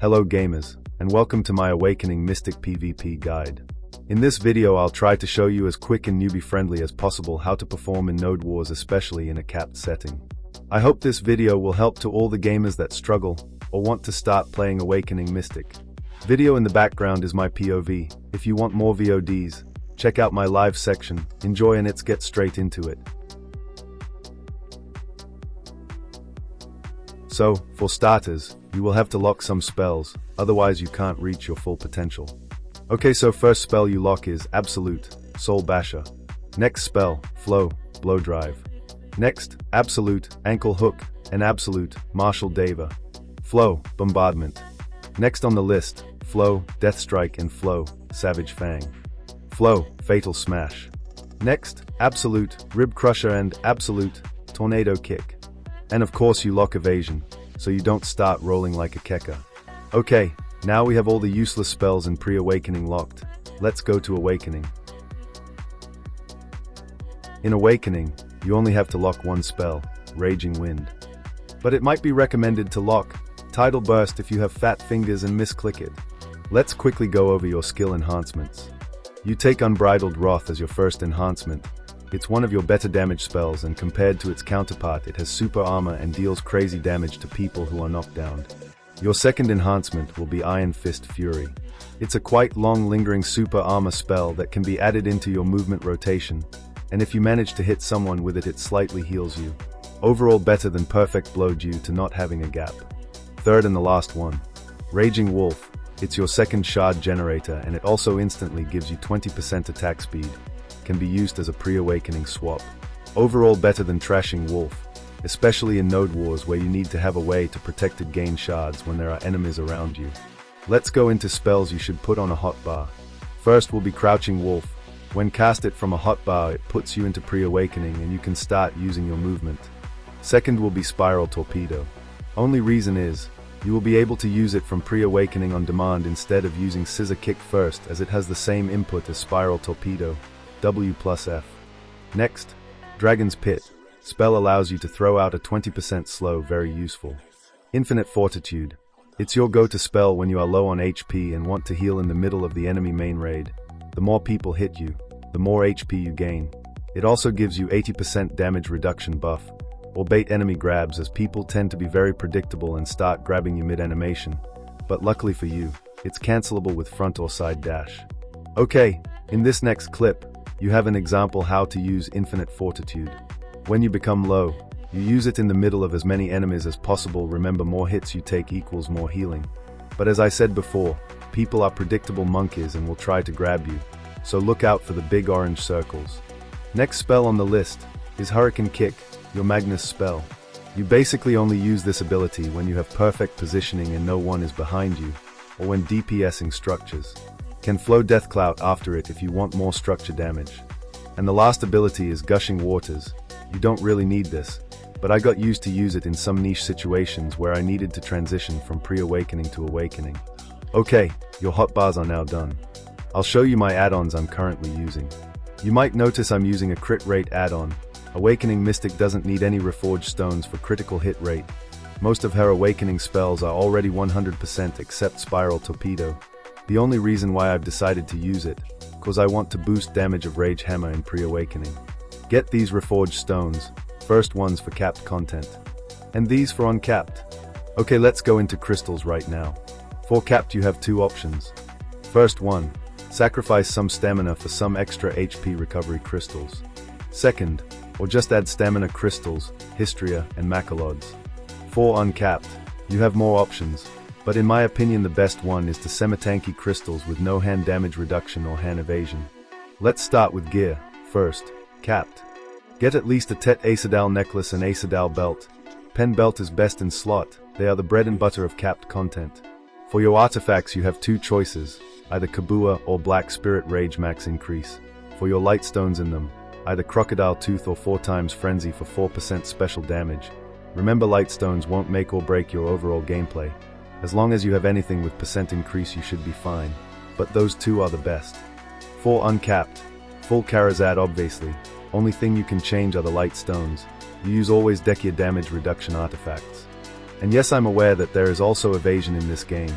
Hello gamers, and welcome to my Awakening Mystic PvP guide. In this video I'll try to show you as quick and newbie friendly as possible how to perform in Nodewars, especially in a capped setting. I hope this video will help to all the gamers that struggle or want to start playing Awakening Mystic. Video in the background is my POV. If you want more VODs, check out my live section. Enjoy and let's get straight into it. So, for starters, you will have to lock some spells, otherwise you can't reach your full potential. Okay, so first spell you lock is Absolute, Soul Basher. Next spell, Flow, Blow Drive. Next, Absolute, Ankle Hook, and Absolute, Martial Deva. Flow, Bombardment. Next on the list, Flow, Death Strike, and Flow, Savage Fang. Flow, Fatal Smash. Next, Absolute, Rib Crusher, and Absolute, Tornado Kick. And of course you lock Evasion, so you don't start rolling like a Keka. Okay, now we have all the useless spells in pre-Awakening locked. Let's go to Awakening. In Awakening, you only have to lock one spell, Raging Wind. But it might be recommended to lock Tidal Burst if you have fat fingers and misclick it. Let's quickly go over your skill enhancements. You take Unbridled Wrath as your first enhancement. It's one of your better damage spells, and compared to its counterpart it has super armor and deals crazy damage to people who are knocked down. Your second enhancement will be Iron Fist Fury. It's a quite long lingering super armor spell that can be added into your movement rotation, and if you manage to hit someone with it, it slightly heals you. Overall better than Perfect Blow due to not having a gap. Third and the last one, Raging Wolf. It's your second shard generator, and it also instantly gives you 20% attack speed. Can be used as a pre-Awakening swap. Overall better than Trashing Wolf, especially in Nodewars where you need to have a way to protected gain shards when there are enemies around you. Let's go into spells you should put on a hotbar. First will be Crouching Wolf. When cast it from a hotbar, it puts you into pre-Awakening and you can start using your movement. Second will be Spiral Torpedo. Only reason is, you will be able to use it from pre-Awakening on demand instead of using Scissor Kick first, as it has the same input as Spiral Torpedo, W+F. Next, Dragon's Pit. Spell allows you to throw out a 20% slow, very useful. Infinite Fortitude. It's your go-to spell when you are low on HP and want to heal in the middle of the enemy main raid. The more people hit you, the more HP you gain. It also gives you 80% damage reduction buff, or bait enemy grabs, as people tend to be very predictable and start grabbing you mid-animation. But luckily for you, it's cancelable with front or side dash. Okay, in this next clip, you have an example how to use Infinite Fortitude. When you become low, you use it in the middle of as many enemies as possible. Remember, more hits you take equals more healing. But as I said before, people are predictable monkeys and will try to grab you, so look out for the big orange circles. Next spell on the list is Hurricane Kick, your Magnus spell. You basically only use this ability when you have perfect positioning and no one is behind you, or when DPSing structures. Can flow Death Clout after it if you want more structure damage. And the last ability is Gushing Waters. You don't really need this, but I got used to use it in some niche situations where I needed to transition from pre-Awakening to Awakening. Okay, your hotbars are now done. I'll show you my add-ons I'm currently using. You might notice I'm using a crit rate add-on. Awakening Mystic doesn't need any Reforge Stones for critical hit rate. Most of her Awakening spells are already 100% except Spiral Torpedo. The only reason why I've decided to use it, cause I want to boost damage of Rage Hammer in pre-Awakening. Get these Reforge Stones, first ones for capped content, and these for uncapped. Okay, let's go into crystals right now. For capped you have two options. First one, sacrifice some stamina for some extra HP recovery crystals. Second, or just add stamina crystals, Hystria, and Macalods. For uncapped, you have more options. But in my opinion the best one is the semi-tanky crystals with no hand damage reduction or hand evasion. Let's start with gear. First, capped. Get at least a Tet Aesidal necklace and Aesidal belt. Pen belt is best in slot, they are the bread and butter of capped content. For your artifacts you have two choices, either Kabua or Black Spirit Rage max increase. For your light stones in them, either Crocodile Tooth or 4x Frenzy for 4% special damage. Remember, light stones won't make or break your overall gameplay. As long as you have anything with percent increase you should be fine, but those two are the best. For uncapped, full Karazad obviously, only thing you can change are the light stones. You use always deck your damage reduction artifacts. And yes, I'm aware that there is also evasion in this game.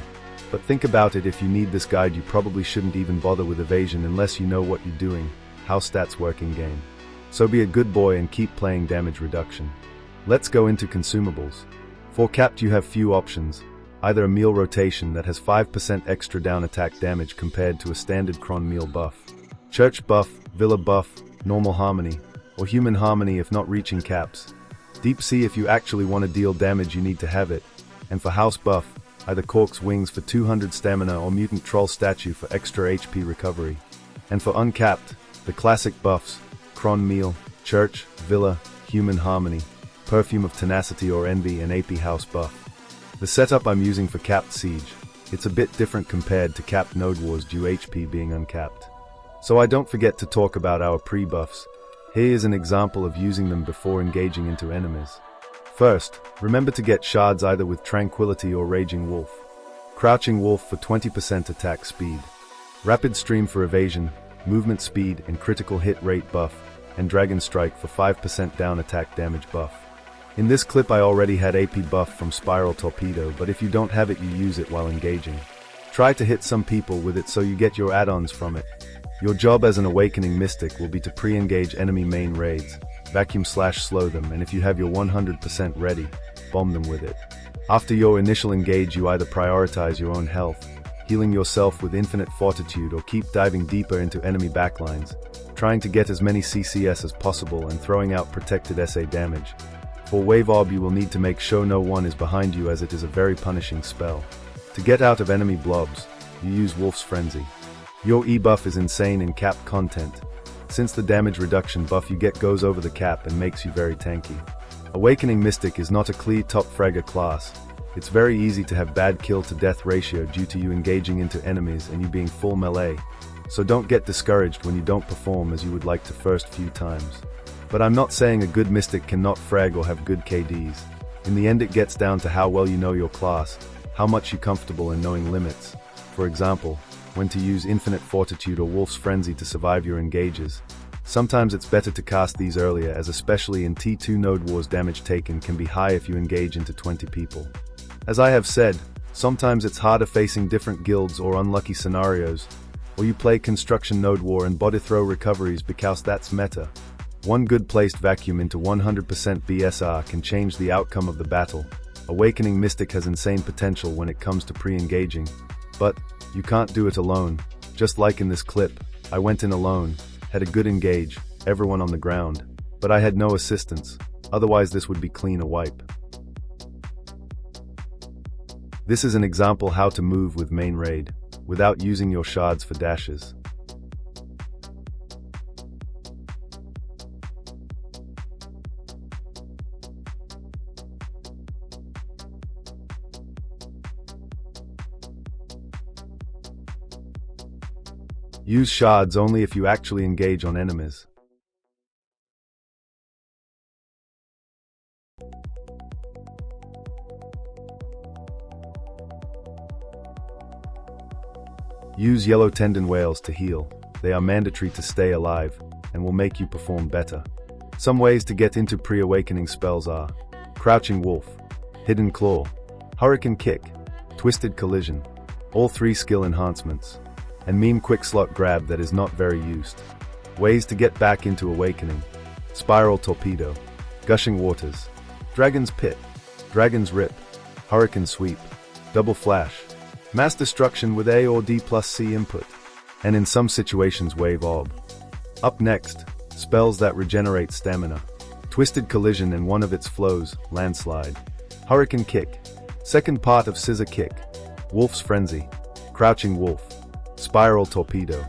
But think about it, if you need this guide you probably shouldn't even bother with evasion unless you know what you're doing, how stats work in game. So be a good boy and keep playing damage reduction. Let's go into consumables. For capped you have few options, either a meal rotation that has 5% extra down attack damage compared to a standard cron meal buff, church buff, villa buff, normal harmony, or human harmony if not reaching caps. Deep sea if you actually want to deal damage you need to have it, and for house buff, either Cork's Wings for 200 stamina or Mutant Troll Statue for extra HP recovery. And for uncapped, the classic buffs, Cron Meal, Church, Villa, Human Harmony, Perfume of Tenacity or Envy and AP House buff. The setup I'm using for capped Siege, it's a bit different compared to capped Nodewars due HP being uncapped. So I don't forget to talk about our pre-buffs. Here is an example of using them before engaging into enemies. First, remember to get shards either with Tranquility or Raging Wolf. Crouching Wolf for 20% attack speed. Rapid Stream for evasion, movement speed and critical hit rate buff, and Dragon Strike for 5% down attack damage buff. In this clip I already had AP buff from Spiral Torpedo, but if you don't have it you use it while engaging. Try to hit some people with it so you get your add-ons from it. Your job as an Awakening Mystic will be to pre-engage enemy main raids, vacuum/slow them, and if you have your 100% ready, bomb them with it. After your initial engage you either prioritize your own health, healing yourself with infinite fortitude, or keep diving deeper into enemy backlines, trying to get as many CCS as possible and throwing out protected SA damage. For Wave Orb you will need to make sure no one is behind you as it is a very punishing spell. To get out of enemy blobs, you use Wolf's Frenzy. Your E buff is insane in cap content, since the damage reduction buff you get goes over the cap and makes you very tanky. Awakening Mystic is not a clear top fragger class. It's very easy to have bad kill to death ratio due to you engaging into enemies and you being full melee, so don't get discouraged when you don't perform as you would like to first few times. But I'm not saying a good Mystic cannot frag or have good KDs. In the end it gets down to how well you know your class, how much you're comfortable in knowing limits. For example, when to use Infinite Fortitude or Wolf's Frenzy to survive your engages. Sometimes it's better to cast these earlier, as especially in T2 Nodewars damage taken can be high if you engage into 20 people. As I have said, sometimes it's harder facing different guilds or unlucky scenarios, or you play Construction Nodewar and body throw recoveries because that's meta. One good placed vacuum into 100% BSR can change the outcome of the battle. Awakening Mystic has insane potential when it comes to pre-engaging, but you can't do it alone. Just like in this clip, I went in alone, had a good engage, everyone on the ground, but I had no assistance, otherwise this would be clean a wipe. This is an example how to move with main raid, without using your shards for dashes. Use shards only if you actually engage on enemies. Use yellow tendon whales to heal. They are mandatory to stay alive, and will make you perform better. Some ways to get into pre-awakening spells are Crouching Wolf, Hidden Claw, Hurricane Kick, Twisted Collision, all 3 skill enhancements, and Meme Quick Slot Grab that is not very used. Ways to get back into Awakening: Spiral Torpedo, Gushing Waters, Dragon's Pit, Dragon's Rip, Hurricane Sweep, Double Flash, Mass Destruction with A or D plus C input, and in some situations Wave Orb. Up next, spells that regenerate stamina: Twisted Collision and one of its flows, Landslide, Hurricane Kick, second part of Scissor Kick, Wolf's Frenzy, Crouching Wolf, Spiral Torpedo,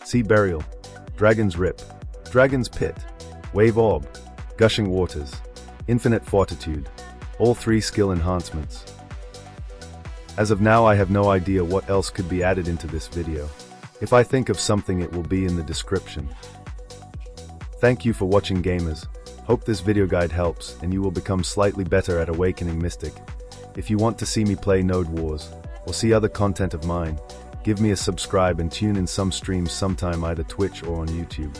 Sea Burial, Dragon's Rip, Dragon's Pit, Wave Orb, Gushing Waters, Infinite Fortitude, all 3 skill enhancements. As of now I have no idea what else could be added into this video. If I think of something it will be in the description. Thank you for watching gamers. Hope this video guide helps and you will become slightly better at Awakening Mystic. If you want to see me play Nodewars, or see other content of mine, give me a subscribe and tune in some streams sometime either Twitch or on YouTube.